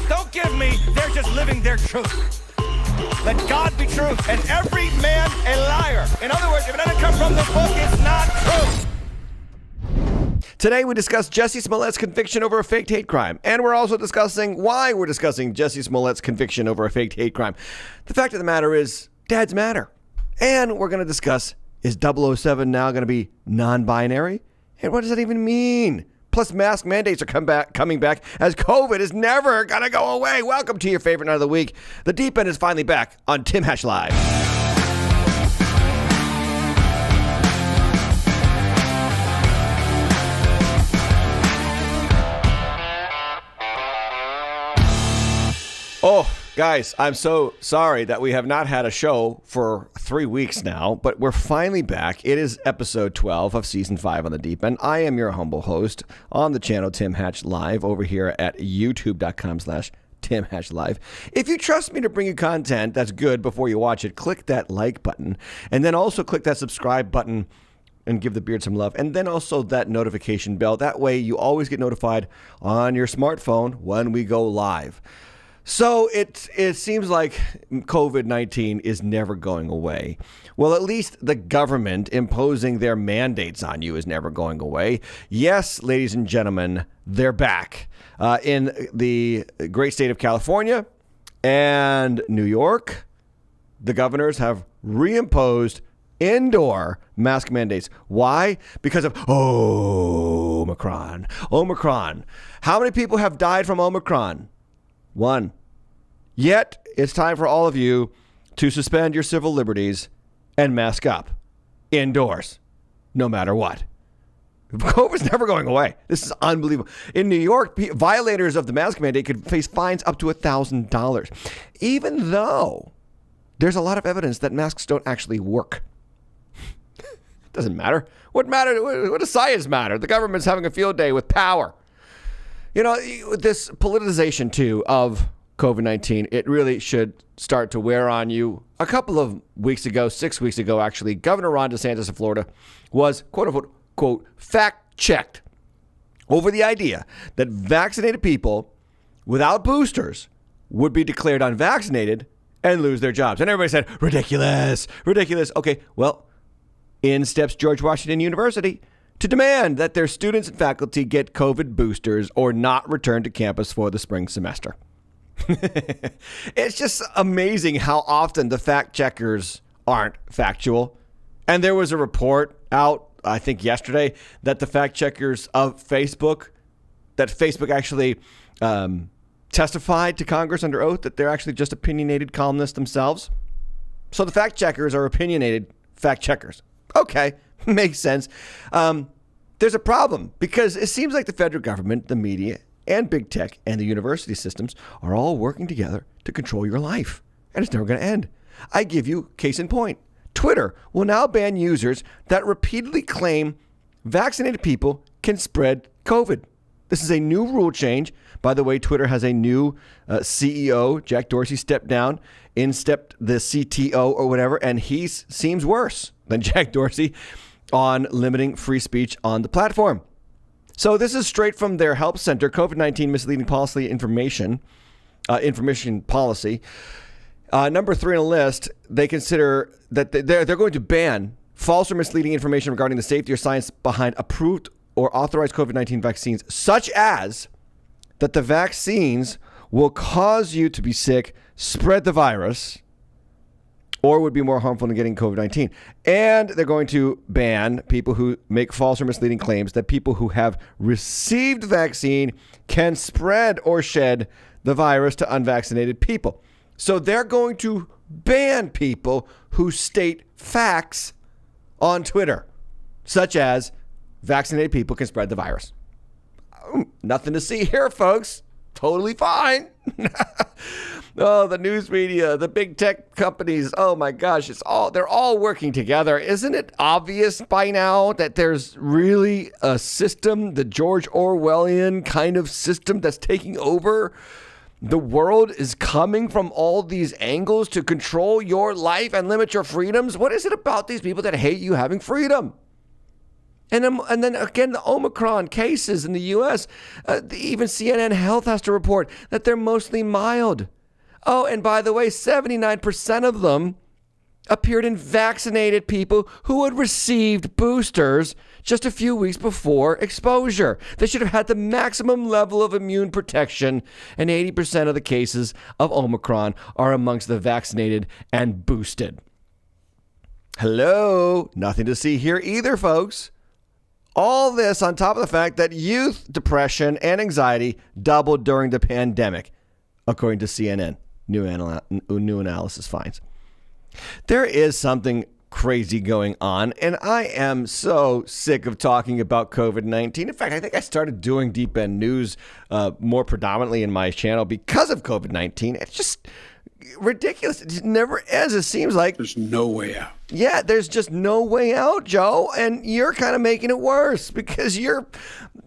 Don't give me, they're just living their truth. Let God be true and every man a liar. In other words, if it doesn't come from this book, it's not true. Today we discuss Jussie Smollett's conviction over a faked hate crime. And we're also discussing why we're discussing Jussie Smollett's conviction over a faked hate crime. The fact of the matter is, dads matter. And we're going to discuss, is 007 now going to be non-binary? And what does that even mean? Plus, mask mandates are coming back as COVID is never going to go away. Welcome to your favorite night of the week. The Deep End is finally back on Tim Hatch Live. Oh, guys, I'm so sorry that we have not had a show for 3 weeks now, but we're finally back. It is episode 12 of season 5 on the Deep End. I am your humble host on the channel Tim Hatch Live over here at youtube.com/Tim Hatch Live. If you trust me to bring you content that's good before you watch it, click that like button and then also click that subscribe button and give the beard some love. And then also that notification bell. That way you always get notified on your smartphone when we go live. So it seems like COVID-19 is never going away. Well, at least the government imposing their mandates on you is never going away. Yes, ladies and gentlemen, they're back in the great state of California and New York. The governors have reimposed indoor mask mandates. Why? Because of Omicron. How many people have died from Omicron? 1. Yet, it's time for all of you to suspend your civil liberties and mask up indoors, no matter what. COVID's never going away. This is unbelievable. In New York, violators of the mask mandate could face fines up to $1,000, even though there's a lot of evidence that masks don't actually work. Doesn't matter. What does science matter? The government's having a field day with power. You know, this politicization, too, of COVID-19, it really should start to wear on you. A couple of weeks ago, 6 weeks ago, actually, Governor Ron DeSantis of Florida was, quote unquote, quote, fact-checked over the idea that vaccinated people without boosters would be declared unvaccinated and lose their jobs. And everybody said, ridiculous. Okay, well, in steps George Washington University to demand that their students and faculty get COVID boosters or not return to campus for the spring semester. It's just amazing how often the fact checkers aren't factual. And there was a report out, I think yesterday, that the fact checkers of Facebook actually testified to Congress under oath that they're actually just opinionated columnists themselves. So the fact checkers are opinionated fact checkers. Okay. Makes sense. There's a problem because it seems like the federal government, the media, and big tech and the university systems are all working together to control your life. And it's never going to end. I give you case in point. Twitter will now ban users that repeatedly claim vaccinated people can spread COVID. This is a new rule change. By the way, Twitter has a new CEO. Jack Dorsey stepped down. In stepped the CTO or whatever, and he seems worse than Jack Dorsey on limiting free speech on the platform. So this is straight from their help center, COVID-19 misleading policy information policy. Number 3 on the list, they consider that they're going to ban false or misleading information regarding the safety or science behind approved or authorized COVID-19 vaccines, such as that the vaccines will cause you to be sick, spread the virus, or would be more harmful than getting COVID-19. And they're going to ban people who make false or misleading claims that people who have received vaccine can spread or shed the virus to unvaccinated people. So they're going to ban people who state facts on Twitter, such as vaccinated people can spread the virus. Nothing to see here, folks. Totally fine. Oh, the news media, the big tech companies. Oh my gosh, they're all working together. Isn't it obvious by now that there's really a system, the George Orwellian kind of system that's taking over? The world is coming from all these angles to control your life and limit your freedoms. What is it about these people that hate you having freedom? And then again, the Omicron cases in the U.S., even CNN Health has to report that they're mostly mild. Oh, and by the way, 79% of them appeared in vaccinated people who had received boosters just a few weeks before exposure. They should have had the maximum level of immune protection, and 80% of the cases of Omicron are amongst the vaccinated and boosted. Hello, nothing to see here either, folks. All this on top of the fact that youth depression and anxiety doubled during the pandemic, according to CNN. New analysis finds. There is something crazy going on, and I am so sick of talking about COVID-19. In fact, I think I started doing Deep End News more predominantly in my channel because of COVID-19. It's just ridiculous. It never ends. It seems like there's no way out. Yeah, there's just no way out, Joe. And you're kind of making it worse because you're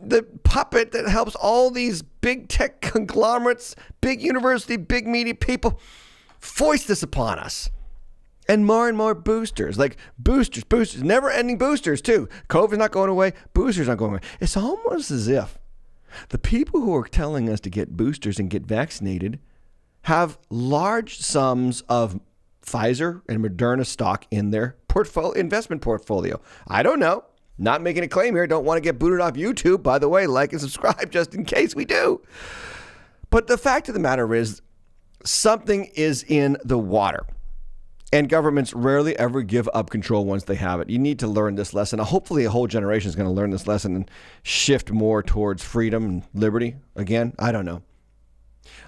the puppet that helps all these big tech conglomerates, big university, big media people foist this upon us. And more boosters, like boosters, never-ending boosters, too. COVID's not going away. Boosters not going away. It's almost as if the people who are telling us to get boosters and get vaccinated have large sums of Pfizer and Moderna stock in their investment portfolio. I don't know. Not making a claim here. Don't want to get booted off YouTube. By the way, like and subscribe just in case we do. But the fact of the matter is something is in the water. And governments rarely ever give up control once they have it. You need to learn this lesson. Hopefully a whole generation is going to learn this lesson and shift more towards freedom and liberty again. I don't know.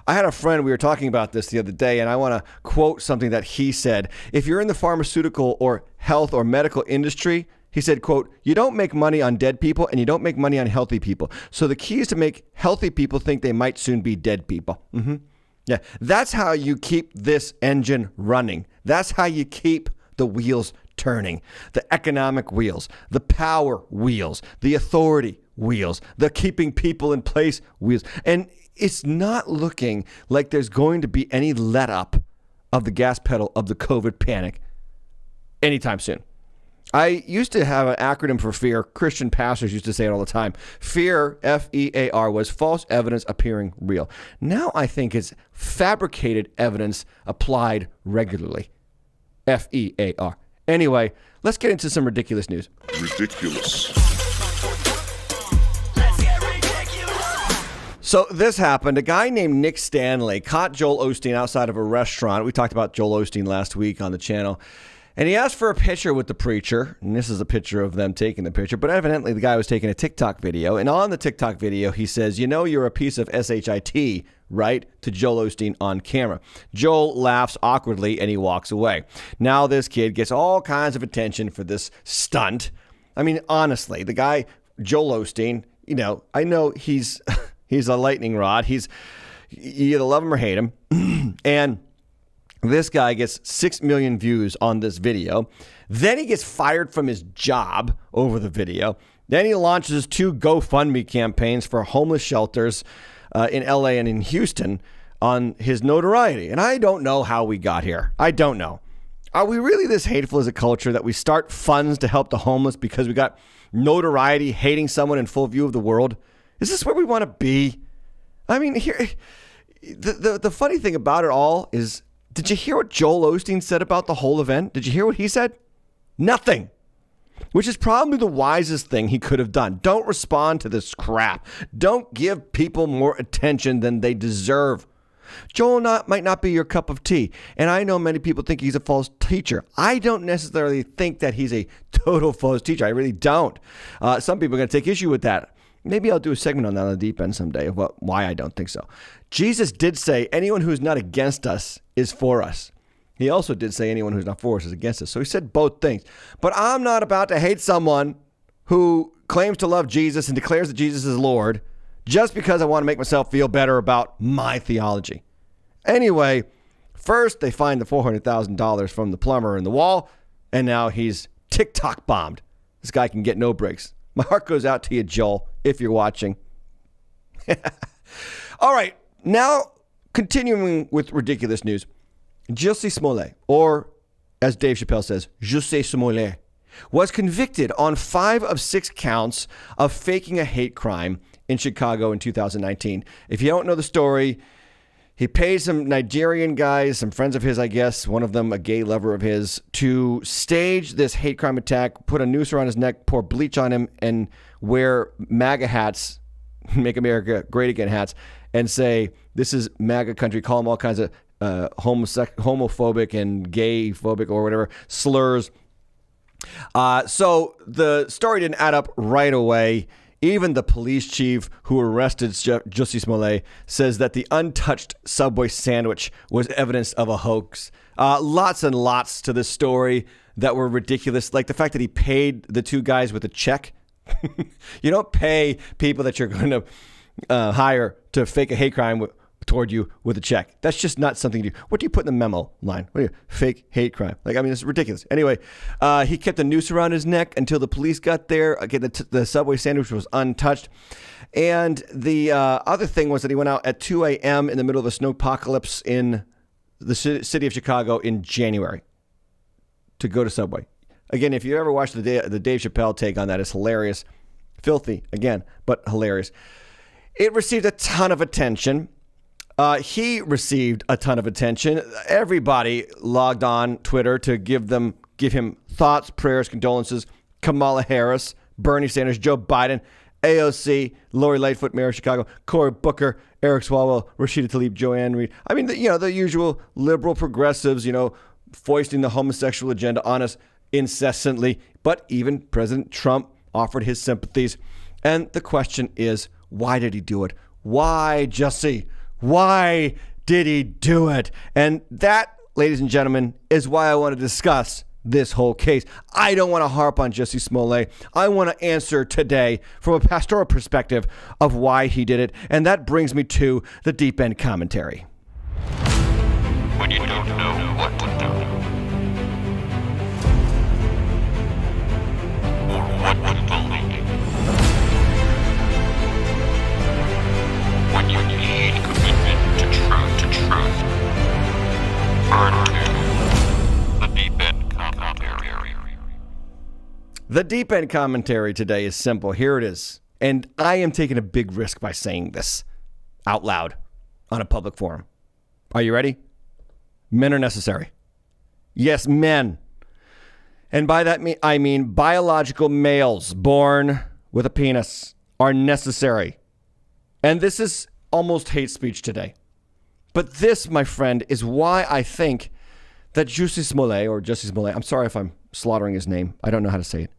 I had a friend, we were talking about this the other day, and I want to quote something that he said. If you're in the pharmaceutical or health or medical industry, he said, quote, you don't make money on dead people and you don't make money on healthy people. So the key is to make healthy people think they might soon be dead people. Yeah, that's how you keep this engine running. That's how you keep the wheels turning. The economic wheels, the power wheels, the authority wheels, the keeping people in place wheels. And it's not looking like there's going to be any let up of the gas pedal of the COVID panic anytime soon. I used to have an acronym for FEAR. Christian pastors used to say it all the time. FEAR, F-E-A-R, was false evidence appearing real. Now I think it's fabricated evidence applied regularly. F-E-A-R. Anyway, let's get into some ridiculous news. Ridiculous. So this happened. A guy named Nick Stanley caught Joel Osteen outside of a restaurant. We talked about Joel Osteen last week on the channel. And he asked for a picture with the preacher. And this is a picture of them taking the picture. But evidently the guy was taking a TikTok video. And on the TikTok video, he says, you know, you're a piece of shit, right? To Joel Osteen on camera. Joel laughs awkwardly and he walks away. Now this kid gets all kinds of attention for this stunt. I mean, honestly, the guy, Joel Osteen, you know, I know he's a lightning rod. You either love him or hate him. And this guy gets 6 million views on this video. Then he gets fired from his job over the video. Then he launches 2 GoFundMe campaigns for homeless shelters in LA and in Houston on his notoriety. And I don't know how we got here. I don't know. Are we really this hateful as a culture that we start funds to help the homeless because we got notoriety hating someone in full view of the world? Is this where we want to be? I mean, here, the funny thing about it all is, did you hear what Joel Osteen said about the whole event? Did you hear what he said? Nothing. Which is probably the wisest thing he could have done. Don't respond to this crap. Don't give people more attention than they deserve. Joel might not be your cup of tea. And I know many people think he's a false teacher. I don't necessarily think that he's a total false teacher. I really don't. Some people are going to take issue with that. Maybe I'll do a segment on that on the deep end someday of why I don't think so. Jesus did say anyone who's not against us is for us. He also did say anyone who's not for us is against us. So he said both things. But I'm not about to hate someone who claims to love Jesus and declares that Jesus is Lord just because I want to make myself feel better about my theology. Anyway, first they find the $400,000 from the plumber in the wall, and now he's TikTok bombed. This guy can get no breaks. My heart goes out to you, Joel, if you're watching. All right, now continuing with ridiculous news. Jussie Smollett, or as Dave Chappelle says, Jussie Smollett. was convicted on 5 of 6 counts of faking a hate crime in Chicago in 2019. If you don't know the story, he paid some Nigerian guys, some friends of his, I guess, one of them a gay lover of his, to stage this hate crime attack, put a noose around his neck, pour bleach on him, and wear MAGA hats, Make America Great Again hats, and say, this is MAGA country, call them all kinds of homophobic and gay-phobic or whatever slurs. So the story didn't add up right away. Even the police chief who arrested Jussie Smollett says that the untouched Subway sandwich was evidence of a hoax. Lots and lots to this story that were ridiculous, like the fact that he paid the 2 guys with a check. You don't pay people that you're going to hire to fake a hate crime toward you with a check. That's just not something you do. What do you put in the memo line? What do you, fake hate crime? Like, I mean, it's ridiculous. Anyway, he kept a noose around his neck until the police got there. Again, the Subway sandwich was untouched. And the other thing was that he went out at 2 a.m. in the middle of a snowpocalypse in the city of Chicago in January to go to Subway. Again, if you ever watched the Dave Chappelle take on that, it's hilarious. Filthy, again, but hilarious. It received a ton of attention. He received a ton of attention. Everybody logged on Twitter to give him thoughts, prayers, condolences. Kamala Harris, Bernie Sanders, Joe Biden, AOC, Lori Lightfoot, Mayor of Chicago, Cory Booker, Eric Swalwell, Rashida Tlaib, Joanne Reed. I mean, the usual liberal progressives, foisting the homosexual agenda on us incessantly. But even President Trump offered his sympathies. And the question is, why did he do it? Why, Jussie? Why did he do it? And that, ladies and gentlemen, is why I want to discuss this whole case. I don't want to harp on Jussie Smollett. I want to answer today from a pastoral perspective of why he did it. And that brings me to the deep end commentary. When you don't know what to do, or what to believe, when you need commitment to truth, turn to the deep end commentary. The deep end commentary today is simple. Here it is. And I am taking a big risk by saying this out loud on a public forum. Are you ready? Men are necessary. Yes, men. And by that I mean biological males born with a penis are necessary. And this is almost hate speech today. But this, my friend, is why I think that Jussie Smollett, I'm sorry if I'm slaughtering his name, I don't know how to say it,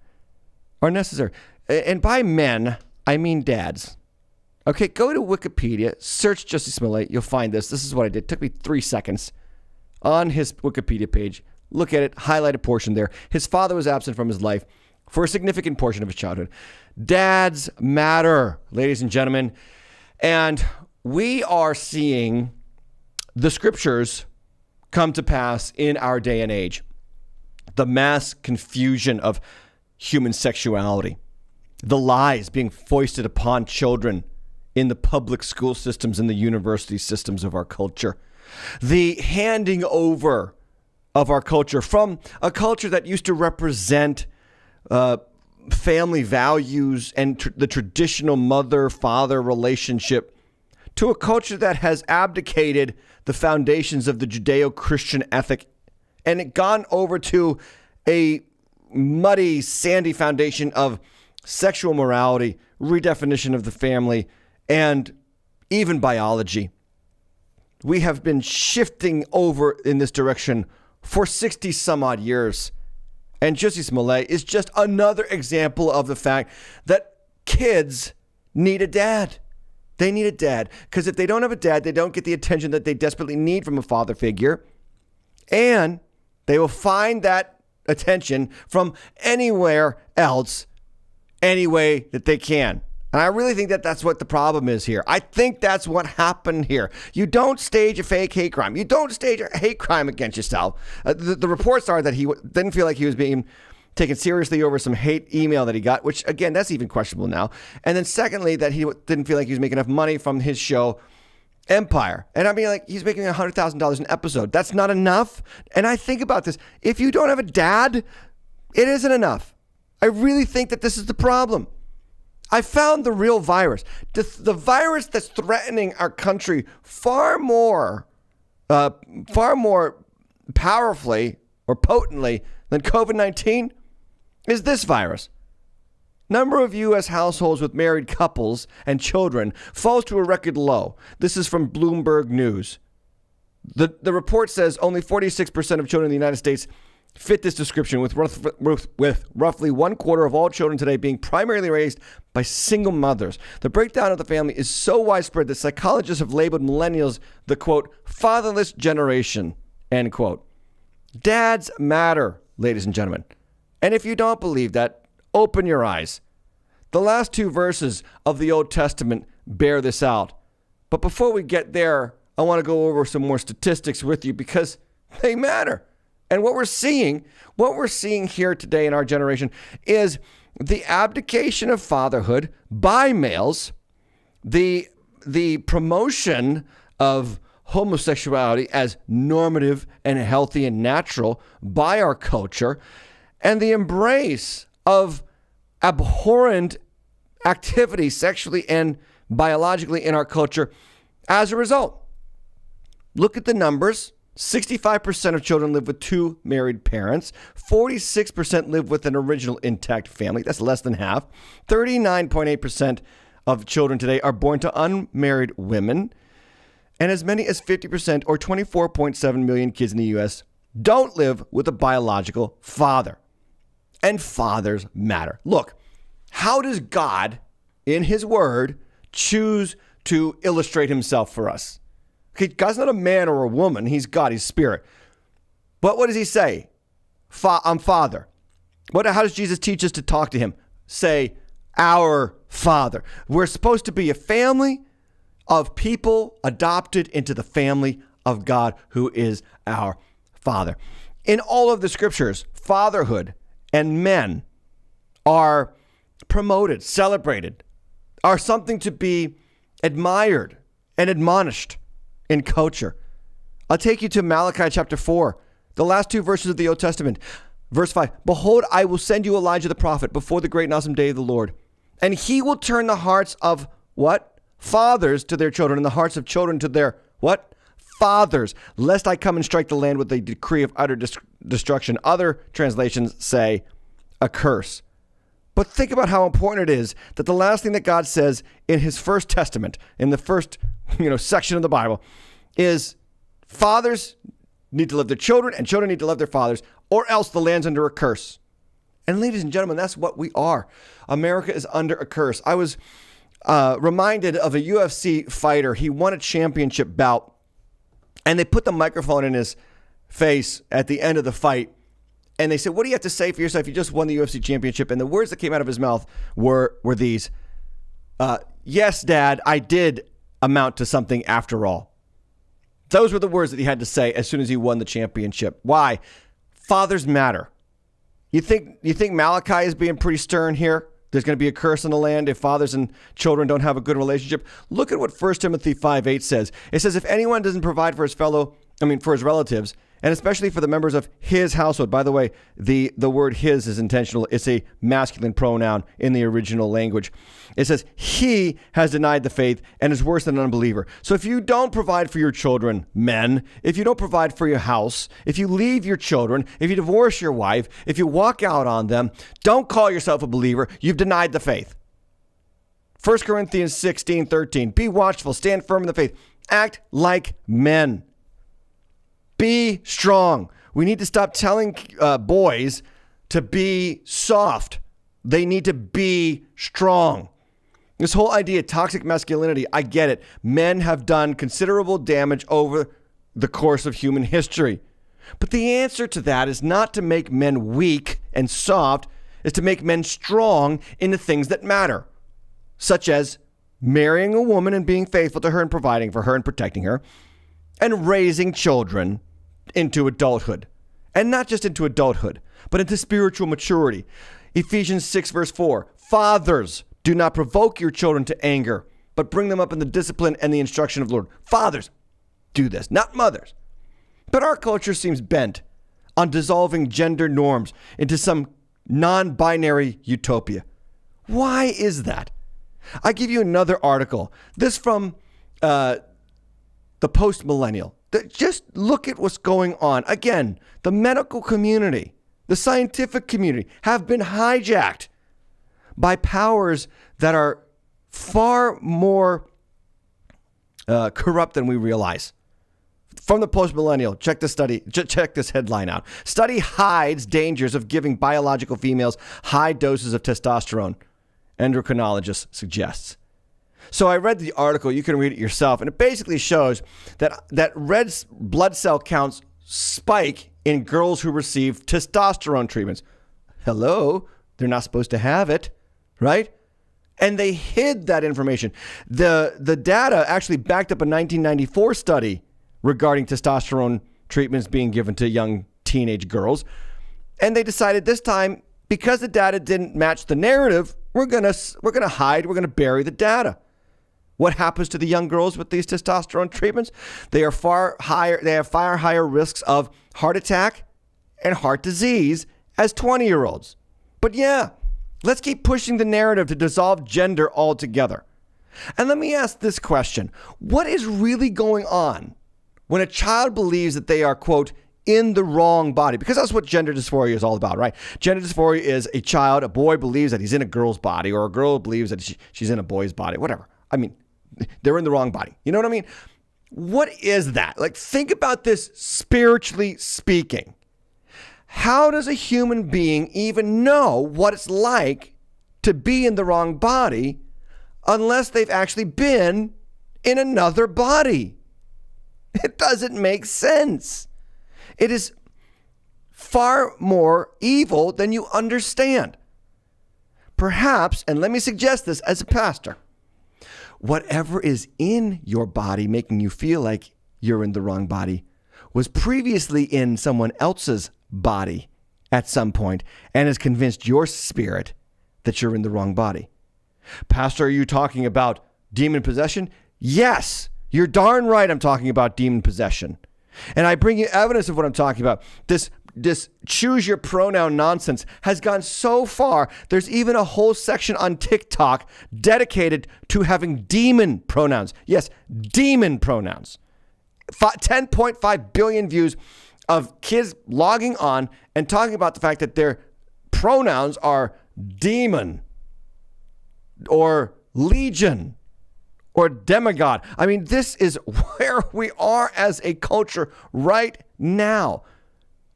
are necessary. And by men, I mean dads. Okay, go to Wikipedia, search Jussie Smollett, you'll find this. This is what I did. It took me 3 seconds. On his Wikipedia page, look at it, highlight a portion there. His father was absent from his life for a significant portion of his childhood. Dads matter, ladies and gentlemen. And we are seeing the scriptures come to pass in our day and age. The mass confusion of human sexuality, the lies being foisted upon children in the public school systems and the university systems of our culture, the handing over of our culture from a culture that used to represent family values and the traditional mother-father relationship to a culture that has abdicated the foundations of the Judeo-Christian ethic and it gone over to a muddy, sandy foundation of sexual morality, redefinition of the family, and even biology. We have been shifting over in this direction for 60 some odd years. And Jussie Smollett is just another example of the fact that kids need a dad. They need a dad. Because if they don't have a dad, they don't get the attention that they desperately need from a father figure. And they will find that attention from anywhere else, any way that they can. And I really think that that's what the problem is here. I think that's what happened here. You don't stage a fake hate crime. You don't stage a hate crime against yourself. The reports are that he didn't feel like he was being taken seriously over some hate email that he got, which, again, that's even questionable now. And then secondly, that he didn't feel like he was making enough money from his show, Empire. And I mean, like, he's making $100,000 an episode. That's not enough. And I think about this. If you don't have a dad, It isn't enough. I really think that this is the problem. I found the real virus. The virus that's threatening our country far more powerfully or potently than COVID-19 is this virus. Number of U.S. households with married couples and children falls to a record low. This is from Bloomberg News. The report says only 46% of children in the United States fit this description, with roughly 1/4 of all children today being primarily raised by single mothers. The breakdown of the family is so widespread that psychologists have labeled millennials the, quote, fatherless generation, end quote. Dads matter, ladies and gentlemen. And if you don't believe that, open your eyes. The last 2 verses of the Old Testament bear this out. But before we get there, I want to go over some more statistics with you because they matter. And what we're seeing here today in our generation is the abdication of fatherhood by males, the promotion of homosexuality as normative and healthy and natural by our culture, and the embrace of abhorrent activity sexually and biologically in our culture as a result. Look at the numbers. 65% of children live with 2 married parents. 46% live with an original intact family. That's less than half. 39.8% of children today are born to unmarried women. And as many as 50%, or 24.7 million kids in the U.S., don't live with a biological father. And fathers matter. Look, how does God, in his word, choose to illustrate himself for us? Okay, God's not a man or a woman. He's God. He's spirit. But what does he say? I'm Father. How does Jesus teach us to talk to him? Say, our Father. We're supposed to be a family of people adopted into the family of God, who is our Father. In all of the scriptures, fatherhood and men are promoted, celebrated, are something to be admired and admonished in culture. I'll take you to Malachi chapter 4, the last 2 verses of the Old Testament. Verse 5, behold, I will send you Elijah the prophet before the great and awesome day of the Lord. And he will turn the hearts of what? Fathers to their children, and the hearts of children to their what? Fathers, lest I come and strike the land with a decree of utter destruction. Other translations say a curse. But think about how important it is that the last thing that God says in his first testament, in the first section of the Bible, is fathers need to love their children and children need to love their fathers, or else the land's under a curse. And ladies and gentlemen, that's what we are. America is under a curse. I was reminded of a UFC fighter. He won a championship bout, and they put the microphone in his face at the end of the fight. And they said, what do you have to say for yourself? You just won the UFC championship. And the words that came out of his mouth were these. Yes, Dad, I did amount to something after all. Those were the words that he had to say as soon as he won the championship. Why? Fathers matter. You think Malachi is being pretty stern here? There's going to be a curse on the land if fathers and children don't have a good relationship. Look at what 1 Timothy 5:8 says. It says, if anyone doesn't provide for his relatives, and especially for the members of his household. By the way, the word his is intentional. It's a masculine pronoun in the original language. It says he has denied the faith and is worse than an unbeliever. So if you don't provide for your children, men, if you don't provide for your house, if you leave your children, if you divorce your wife, if you walk out on them, don't call yourself a believer. You've denied the faith. 1 Corinthians 16:13. Be watchful, stand firm in the faith, act like men. Be strong. We need to stop telling boys to be soft. They need to be strong. This whole idea of toxic masculinity, I get it. Men have done considerable damage over the course of human history. But the answer to that is not to make men weak and soft, is to make men strong in the things that matter, such as marrying a woman and being faithful to her and providing for her and protecting her, and raising children into adulthood. And not just into adulthood, but into spiritual maturity. Ephesians 6 verse 4, fathers, do not provoke your children to anger, but bring them up in the discipline and the instruction of the Lord. Fathers, do this, not mothers. But our culture seems bent on dissolving gender norms into some non-binary utopia. Why is that? I give you another article. This from the post-millennial. Just look at what's going on. Again, the medical community, the scientific community have been hijacked by powers that are far more corrupt than we realize. From the post-millennial, check this study. Check this headline out. Study hides dangers of giving biological females high doses of testosterone, endocrinologist suggests. So I read the article. You can read it yourself, and it basically shows that red blood cell counts spike in girls who receive testosterone treatments. Hello, they're not supposed to have it, right? And they hid that information. The data actually backed up a 1994 study regarding testosterone treatments being given to young teenage girls. And they decided this time, because the data didn't match the narrative, we're gonna hide, we're gonna bury the data. What happens to the young girls with these testosterone treatments? They have far higher risks of heart attack and heart disease as 20-year-olds. But yeah, let's keep pushing the narrative to dissolve gender altogether. And let me ask this question. What is really going on when a child believes that they are, quote, in the wrong body? Because that's what gender dysphoria is all about, right? Gender dysphoria is a boy believes that he's in a girl's body, or a girl believes that she's in a boy's body, whatever. I mean, they're in the wrong body. You know what I mean? What is that? Like, think about this spiritually speaking. How does a human being even know what it's like to be in the wrong body unless they've actually been in another body? It doesn't make sense. It is far more evil than you understand. Perhaps, and let me suggest this as a pastor, whatever is in your body making you feel like you're in the wrong body was previously in someone else's body at some point and has convinced your spirit that you're in the wrong body. Pastor, are you talking about demon possession? Yes, you're darn right I'm talking about demon possession. And I bring you evidence of what I'm talking about. This choose your pronoun nonsense has gone so far. There's even a whole section on TikTok dedicated to having demon pronouns. Yes, demon pronouns. 10.5 billion views of kids logging on and talking about the fact that their pronouns are demon or legion or demigod. I mean, this is where we are as a culture right now.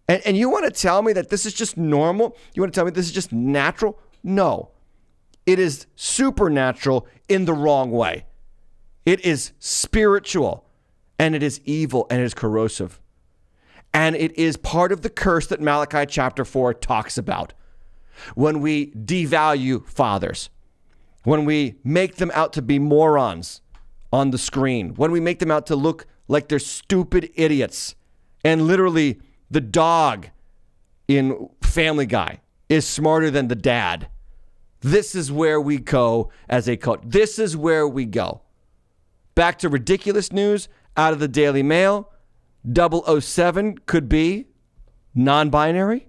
And you want to tell me that this is just normal? You want to tell me this is just natural? No. It is supernatural in the wrong way. It is spiritual, and it is evil, and it is corrosive. And it is part of the curse that Malachi chapter 4 talks about. When we devalue fathers, when we make them out to be morons on the screen, when we make them out to look like they're stupid idiots, and literally the dog in Family Guy is smarter than the dad. This is where we go as a cult. This is where we go. Back to ridiculous news out of the Daily Mail. 007 could be non-binary.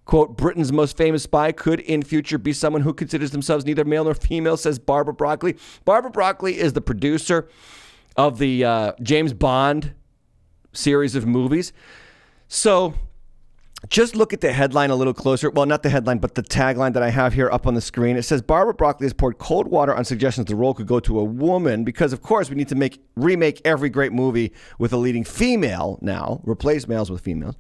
Quote, Britain's most famous spy could in future be someone who considers themselves neither male nor female, says Barbara Broccoli. Barbara Broccoli is the producer of the James Bond series of movies. So just look at the headline a little closer. Well, not the headline, but the tagline that I have here up on the screen. It says, Barbara Broccoli has poured cold water on suggestions the role could go to a woman because, of course, we need to remake every great movie with a leading female now, replace males with females.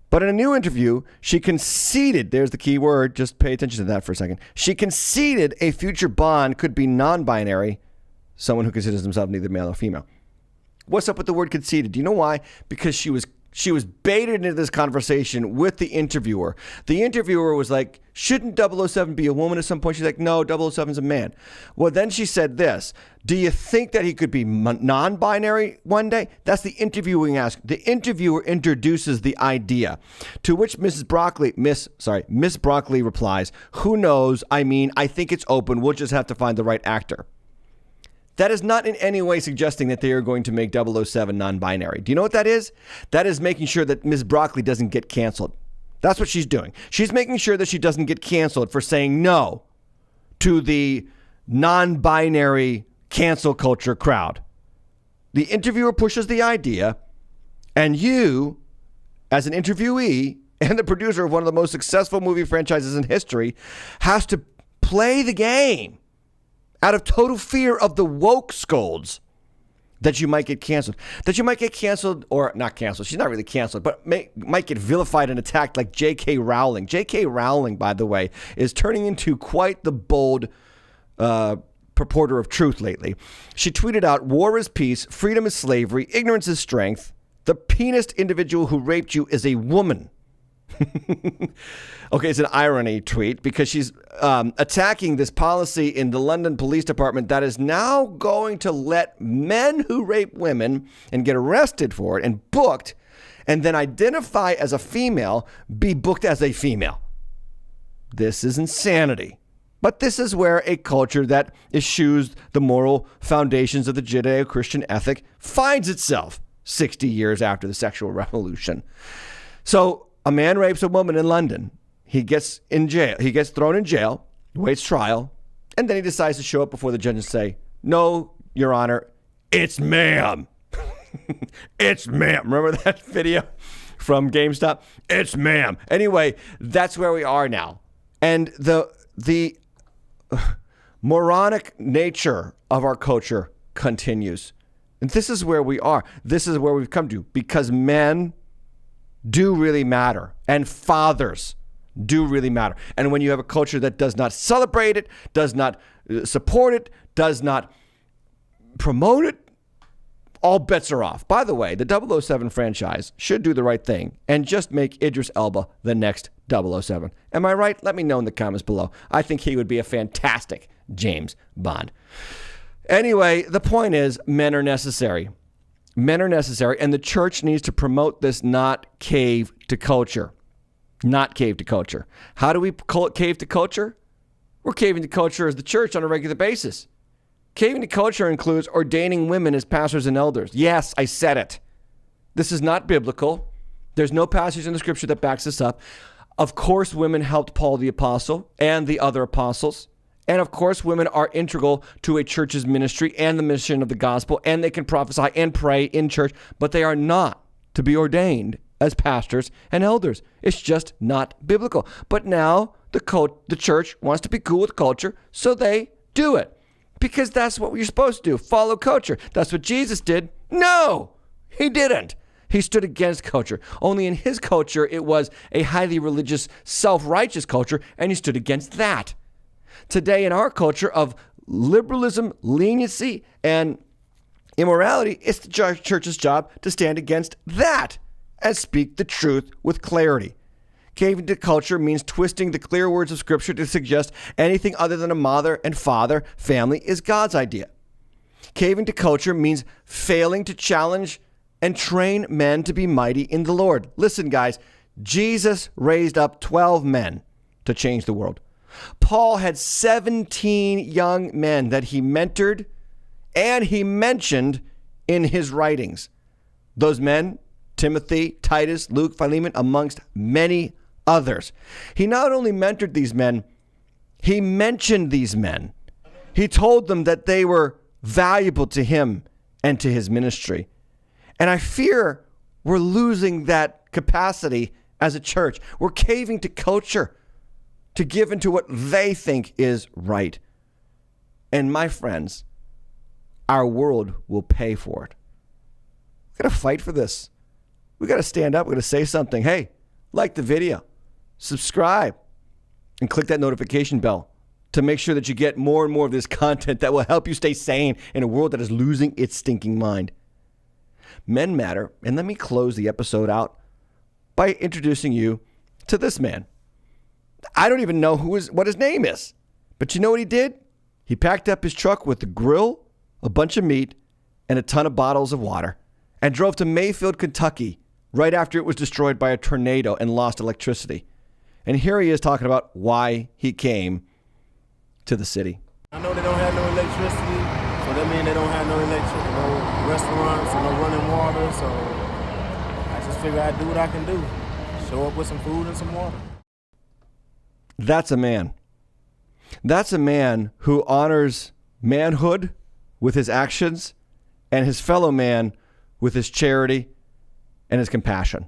But in a new interview, she conceded, there's the key word, just pay attention to that for a second. She conceded a future Bond could be non-binary, someone who considers themselves neither male or female. What's up with the word conceded? Do you know why? Because she was baited into this conversation with the interviewer. The interviewer was like, shouldn't 007 be a woman at some point? She's like, no, 007's a man. Well, then she said this. Do you think that he could be non-binary one day? That's the interviewing ask. The interviewer introduces the idea, to which Miss Broccoli replies, who knows? I mean, I think it's open. We'll just have to find the right actor. That is not in any way suggesting that they are going to make 007 non-binary. Do you know what that is? That is making sure that Ms. Broccoli doesn't get canceled. That's what she's doing. She's making sure that she doesn't get canceled for saying no to the non-binary cancel culture crowd. The interviewer pushes the idea, and you, as an interviewee and the producer of one of the most successful movie franchises in history, has to play the game out of total fear of the woke scolds that you might get canceled. That you might get canceled, or not canceled. She's not really canceled, but might get vilified and attacked like J.K. Rowling. J.K. Rowling, by the way, is turning into quite the bold purporter of truth lately. She tweeted out, "War is peace, freedom is slavery, ignorance is strength. The penis individual who raped you is a woman." Okay, it's an irony tweet because she's attacking this policy in the London Police Department that is now going to let men who rape women and get arrested for it and booked and then identify as a female be booked as a female. This is insanity. But this is where a culture that eschews the moral foundations of the Judeo-Christian ethic finds itself 60 years after the sexual revolution. So a man rapes a woman in London. He gets in jail. He gets thrown in jail, waits trial, and then he decides to show up before the judge and say, "No, Your Honor, it's ma'am." It's ma'am. Remember that video from GameStop? It's ma'am. Anyway, that's where we are now. And the moronic nature of our culture continues. And this is where we are. This is where we've come to, because men do really matter and fathers do really matter. And when you have a culture that does not celebrate it, does not support it, does not promote it, all bets are off. By the way, the 007 franchise should do the right thing and just make Idris Elba the next 007. Am I right? Let me know in the comments below. I think he would be a fantastic James Bond. Anyway, the point is, men are necessary. Men are necessary, and the church needs to promote this, not cave to culture. Not cave to culture. How do we cave to culture? We're caving to culture as the church on a regular basis. Caving to culture includes ordaining women as pastors and elders. Yes, I said it. This is not biblical. There's no passage in the scripture that backs this up. Of course, women helped Paul the apostle and the other apostles. And of course, women are integral to a church's ministry and the mission of the gospel, and they can prophesy and pray in church, but they are not to be ordained as pastors and elders. It's just not biblical. But now the church wants to be cool with culture, so they do it. Because that's what you're supposed to do, follow culture. That's what Jesus did. No, he didn't. He stood against culture. Only in his culture, it was a highly religious, self-righteous culture, and he stood against that. Today, in our culture of liberalism, leniency, and immorality, it's the church's job to stand against that and speak the truth with clarity. Caving to culture means twisting the clear words of Scripture to suggest anything other than a mother and father family is God's idea. Caving to culture means failing to challenge and train men to be mighty in the Lord. Listen, guys, Jesus raised up 12 men to change the world. Paul had 17 young men that he mentored and he mentioned in his writings. Those men, Timothy, Titus, Luke, Philemon, amongst many others. He not only mentored these men, he mentioned these men. He told them that they were valuable to him and to his ministry. And I fear we're losing that capacity as a church. We're caving to culture to give into what they think is right. And my friends, our world will pay for it. We've got to fight for this. We got to stand up. We got to say something. Hey, like the video, subscribe, and click that notification bell to make sure that you get more and more of this content that will help you stay sane in a world that is losing its stinking mind. Men matter. And let me close the episode out by introducing you to this man. I don't even know what his name is, but you know what he did? He packed up his truck with a grill, a bunch of meat, and a ton of bottles of water, and drove to Mayfield, Kentucky, right after it was destroyed by a tornado and lost electricity. And here he is talking about why he came to the city. I know they don't have no electricity, so that means they don't have no restaurants and no running water, so I just figure I'd do what I can do. Show up with some food and some water. That's a man. That's a man who honors manhood with his actions and his fellow man with his charity and his compassion.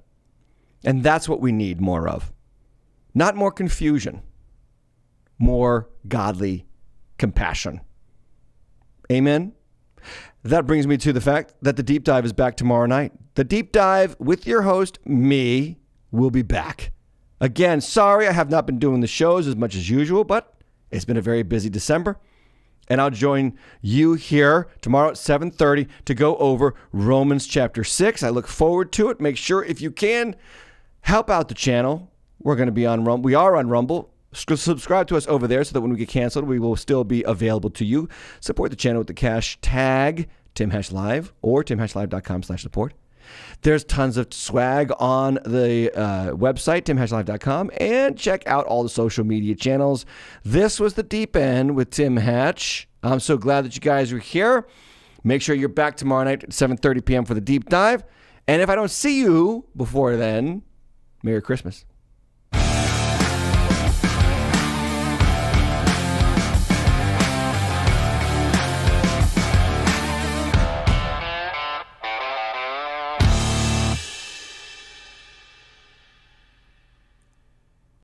And that's what we need more of. Not more confusion, more godly compassion. Amen? That brings me to the fact that the deep dive is back tomorrow night. The deep dive with your host, me, will be back. Again, sorry I have not been doing the shows as much as usual, but it's been a very busy December. And I'll join you here tomorrow at 7:30 to go over Romans chapter 6. I look forward to it. Make sure, if you can, help out the channel. We're going to be on Rumble. We are on Rumble. Subscribe to us over there so that when we get canceled, we will still be available to you. Support the channel with the cash tag TimHashLive or timhashlive.com/support. There's tons of swag on the website, timhashlive.com, and check out all the social media channels. This was The Deep End with Tim Hatch. I'm so glad that you guys are here. Make sure you're back tomorrow night at 7:30 p.m. for the deep dive. And if I don't see you before then, Merry Christmas.